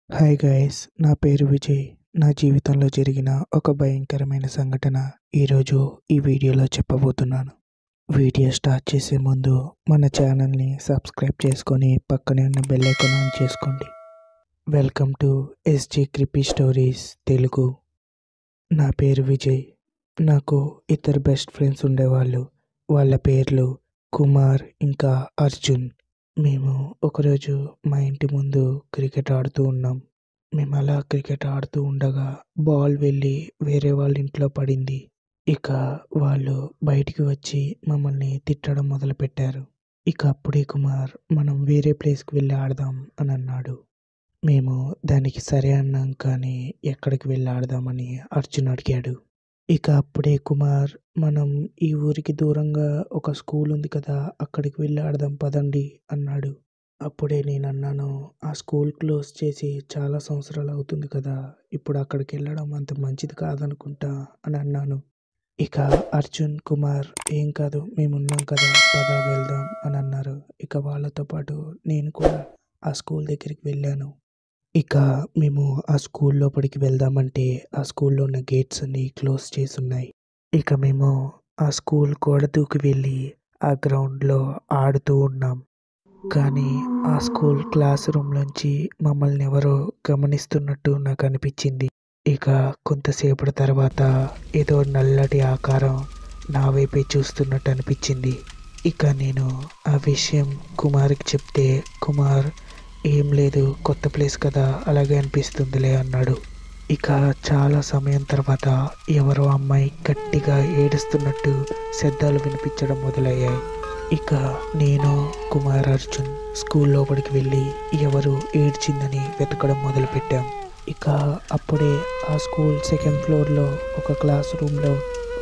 Hi guys, నా పేరు విజయ్. నా జీవితంలో జరిగిన ఒక భయంకరమైన సంఘటన ఈరోజు ఈ వీడియోలో చెప్పబోతున్నాను. వీడియో స్టార్ట్ చేసే ముందు మన ఛానల్ని సబ్స్క్రైబ్ చేసుకొని పక్కనే ఉన్న బెల్ ఐకాన్ ఆన్ చేసుకోండి. Welcome to SJ creepy stories Telugu. నా పేరు విజయ్. నాకు ఇద్దరు బెస్ట్ ఫ్రెండ్స్ ఉండేవాళ్ళు. వాళ్ళ పేర్లు కుమార్ ఇంకా అర్జున్. మేము ఒకరోజు మా ఇంటి ముందు క్రికెట్ ఆడుతూ ఉన్నాం. మేము అలా క్రికెట్ ఆడుతూ ఉండగా బాల్ వెళ్ళి వేరే వాళ్ళ ఇంట్లో పడింది. ఇక వాళ్ళు బయటికి వచ్చి మమ్మల్ని తిట్టడం మొదలుపెట్టారు. ఇక అప్పుడే కుమార్ మనం వేరే ప్లేస్కి వెళ్ళి ఆడదాం అని అన్నాడు. మేము దానికి సరే అన్నాం, కానీ ఎక్కడికి వెళ్ళి ఆడదామని అర్జున్ అడిగాడు. ఇక అప్పుడే కుమార్ మనం ఈ ఊరికి దూరంగా ఒక స్కూల్ ఉంది కదా, అక్కడికి వెళ్ళి ఆడదాం పదండి అన్నాడు. అప్పుడే నేను అన్నాను, ఆ స్కూల్ క్లోజ్ చేసి చాలా సంవత్సరాలు అవుతుంది కదా, ఇప్పుడు అక్కడికి వెళ్ళడం అంత మంచిది కాదనుకుంటా అని అన్నాను. ఇక అర్జున్ కుమార్ ఏం కాదు, మేమున్నాం కదా, పద వెళ్దాం అని అన్నారు. ఇక వాళ్ళతో పాటు నేను కూడా ఆ స్కూల్ దగ్గరికి వెళ్ళాను. ఇక మేము ఆ స్కూల్ లోపలికి వెళ్దామంటే ఆ స్కూల్లో ఉన్న గేట్స్ అన్ని క్లోజ్ చేసి ఉన్నాయి. ఇక మేము ఆ స్కూల్ గోడ దూకి వెళ్ళి ఆ గ్రౌండ్లో ఆడుతూ ఉన్నాం. కానీ ఆ స్కూల్ క్లాస్ రూమ్ నుంచి మమ్మల్ని ఎవరో గమనిస్తున్నట్టు నాకు అనిపించింది. ఇక కొంతసేపటి తర్వాత ఏదో నల్లటి ఆకారం నా వైపే చూస్తున్నట్టు అనిపించింది. ఇక నేను ఆ విషయం కుమార్కి చెప్తే కుమార్ ఏం లేదు, కొత్త ప్లేస్ కదా, అలాగే అనిపిస్తుందిలే అన్నాడు. ఇక చాలా సమయం తర్వాత ఎవరో అమ్మాయి గట్టిగా ఏడుస్తున్నట్టు శబ్దాలు వినిపించడం మొదలయ్యాయి. ఇక నేను కుమార్ అర్జున్ స్కూల్ లోపలికి వెళ్ళి ఎవరు ఏడ్చిందని వెతకడం మొదలుపెట్టాం. ఇక అప్పుడే ఆ స్కూల్ సెకండ్ ఫ్లోర్లో ఒక క్లాస్ రూమ్లో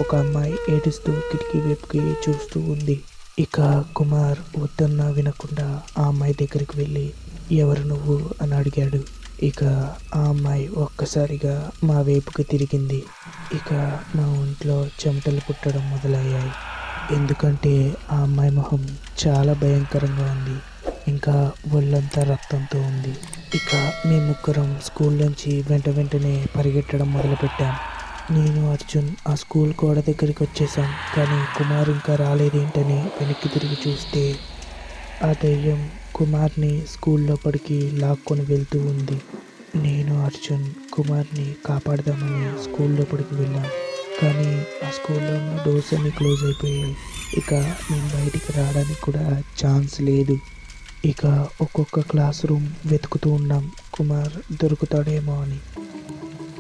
ఒక అమ్మాయి ఏడుస్తూ కిటికీ వైపుకి చూస్తూ ఉంది. ఇక కుమార్ వద్దన్నా వినకుండా ఆ అమ్మాయి దగ్గరికి వెళ్ళి ఎవరు నువ్వు అని అడిగాడు. ఇక ఆ అమ్మాయి ఒక్కసారిగా మా వైపుకి తిరిగింది. ఇక మా ఒంట్లో చెమటలు పుట్టడం మొదలయ్యాయి. ఎందుకంటే ఆ అమ్మాయి మొహం చాలా భయంకరంగా ఉంది, ఇంకా ఒళ్ళంతా రక్తంతో ఉంది. ఇక మేము ముగ్గురం స్కూల్ నుంచి వెంటనే పరిగెట్టడం మొదలుపెట్టాం. నేను అర్జున్ ఆ స్కూల్ గోడ దగ్గరికి వచ్చేసాం, కానీ కుమార్ ఇంకా రాలేదేంటని వెనక్కి తిరిగి చూస్తే ఆ దయ్యం కుమార్ని స్కూల్ లోపలికి లాక్కొని వెళ్తూ ఉంది. నేను అర్జున్ కుమార్ని కాపాడదామని స్కూల్ లోపలికి వెళ్ళాం, కానీ ఆ స్కూల్లో ఉన్న డోర్స్ అన్ని క్లోజ్ అయిపోయాయి. ఇక మేము బయటికి రావడానికి కూడా ఛాన్స్ లేదు. ఇక ఒక్కొక్క క్లాస్ రూమ్ వెతుకుతూ ఉన్నాం కుమార్ దొరుకుతాడేమో అని.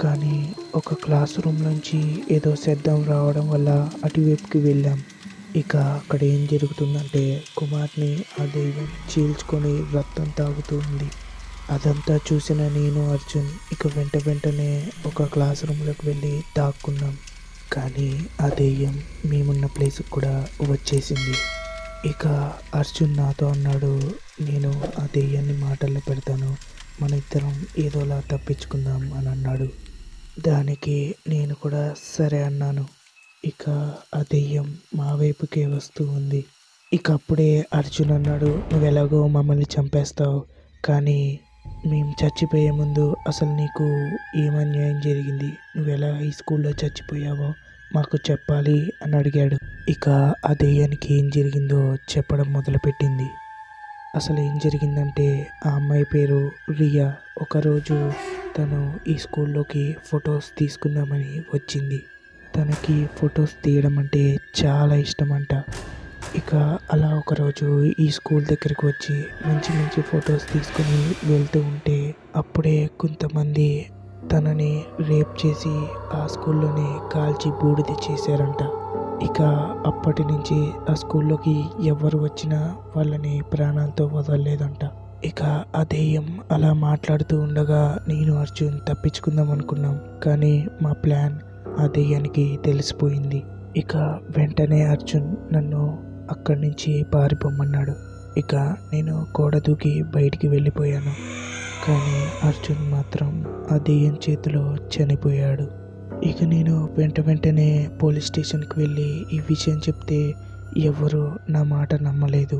కానీ ఒక క్లాస్ రూమ్ నుంచి ఏదో శబ్దం రావడం వల్ల అటువైపుకి వెళ్ళాం. ఇక అక్కడ ఏం జరుగుతుందంటే కుమార్ని ఆ దెయ్యం చీల్చుకొని రక్తం తాగుతూ ఉంది. అదంతా చూసిన నేను అర్జున్ ఇక వెంటనే ఒక క్లాస్ రూమ్లోకి వెళ్ళి దాక్కున్నాం. కానీ ఆ దెయ్యం మేమున్న ప్లేస్కి కూడా వచ్చేసింది. ఇక అర్జున్ నాతో అన్నాడు, నేను ఆ దెయ్యాన్ని మాటల్లో పెడతాను, మన ఇద్దరం ఏదోలా తప్పించుకుందాం అని అన్నాడు. దానికి నేను కూడా సరే అన్నాను. ఇక ఆ దెయ్యం మా వైపుకే వస్తూ ఉంది. ఇక అప్పుడే అర్జున్ అన్నాడు, నువ్వు ఎలాగో మమ్మల్ని చంపేస్తావు, కానీ మేము చచ్చిపోయే ముందు అసలు నీకు ఏం అన్యాయం జరిగింది, నువ్వు ఎలా ఈ స్కూల్లో చచ్చిపోయావో మాకు చెప్పాలి అని అడిగాడు. ఇక ఆ దెయ్యానికి ఏం జరిగిందో చెప్పడం మొదలుపెట్టింది. అసలు ఏం జరిగిందంటే ఆ అమ్మాయి పేరు రియా. ఒకరోజు తను ఈ స్కూల్లోకి ఫొటోస్ తీసుకుందామని వచ్చింది. తనకి ఫొటోస్ తీయడం అంటే చాలా ఇష్టమంట. ఇక అలా ఒకరోజు ఈ స్కూల్ దగ్గరికి వచ్చి మంచి ఫొటోస్ తీసుకొని వెళ్తూ ఉంటే అప్పుడే కొంతమంది తనని రేప్ చేసి ఆ స్కూల్లోనే కాల్చి బూడిద చేశారంట. ఇక అప్పటి నుంచి ఆ స్కూల్లోకి ఎవరు వచ్చినా వాళ్ళని ప్రాణాలతో వదలలేదంట. ఇక ఆ దెయ్యం అలా మాట్లాడుతూ ఉండగా నేను అర్జున్ తప్పించుకుందాం అనుకున్నాం, కానీ మా ప్లాన్ ఆ దెయ్యానికి తెలిసిపోయింది. ఇక వెంటనే అర్జున్ నన్ను అక్కడి నుంచి పారిపోమన్నాడు. ఇక నేను గోడ దూకి బయటికి వెళ్ళిపోయాను, కానీ అర్జున్ మాత్రం ఆ దెయ్యం చేతిలో చనిపోయాడు. ఇక నేను వెంటనే పోలీస్ స్టేషన్కి వెళ్ళి ఈ విషయం చెప్తే ఎవరు నా మాట నమ్మలేదు.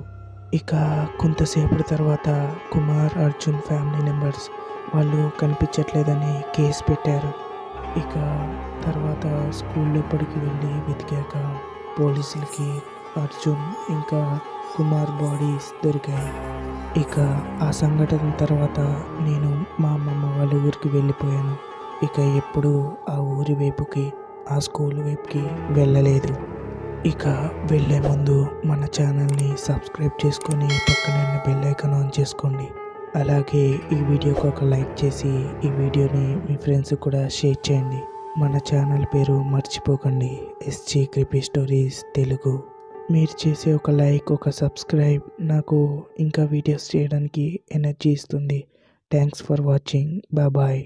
ఇక కొంతసేపటి తర్వాత కుమార్ అర్జున్ ఫ్యామిలీ మెంబర్స్ వాళ్ళు కనిపించట్లేదని కేసు పెట్టారు. ఇక తర్వాత స్కూల్ లోపలికి వెళ్ళి వెతికాక పోలీసులకి అర్జున్ ఇంకా కుమార్ బాడీస్ దొరికాయి. ఇక ఆ సంఘటన తర్వాత నేను మా అమ్మమ్మ వాళ్ళ ఊరికి వెళ్ళిపోయాను. ఇక ఎప్పుడు ఆ ఊరి వైపుకి ఆ స్కూల్ వైపుకి వెళ్ళలేదు. ఇక వెళ్ళే ముందు మన ఛానల్ని సబ్స్క్రైబ్ చేసుకొని పక్కన ఉన్న బెల్ ఐకాన్ ఆన్ చేసుకోండి. అలాగే ఈ వీడియోకి ఒక లైక్ చేసి ఈ వీడియోని మీ ఫ్రెండ్స్ కూడా షేర్ చేయండి. మన ఛానల్ పేరు మర్చిపోకండి, ఎస్జీ క్రిపీ స్టోరీస్ తెలుగు. మీరు చేసే ఒక లైక్, ఒక సబ్స్క్రైబ్ నాకు ఇంకా వీడియోస్ చేయడానికి ఎనర్జీ ఇస్తుంది. Thanks for watching. బాయ్.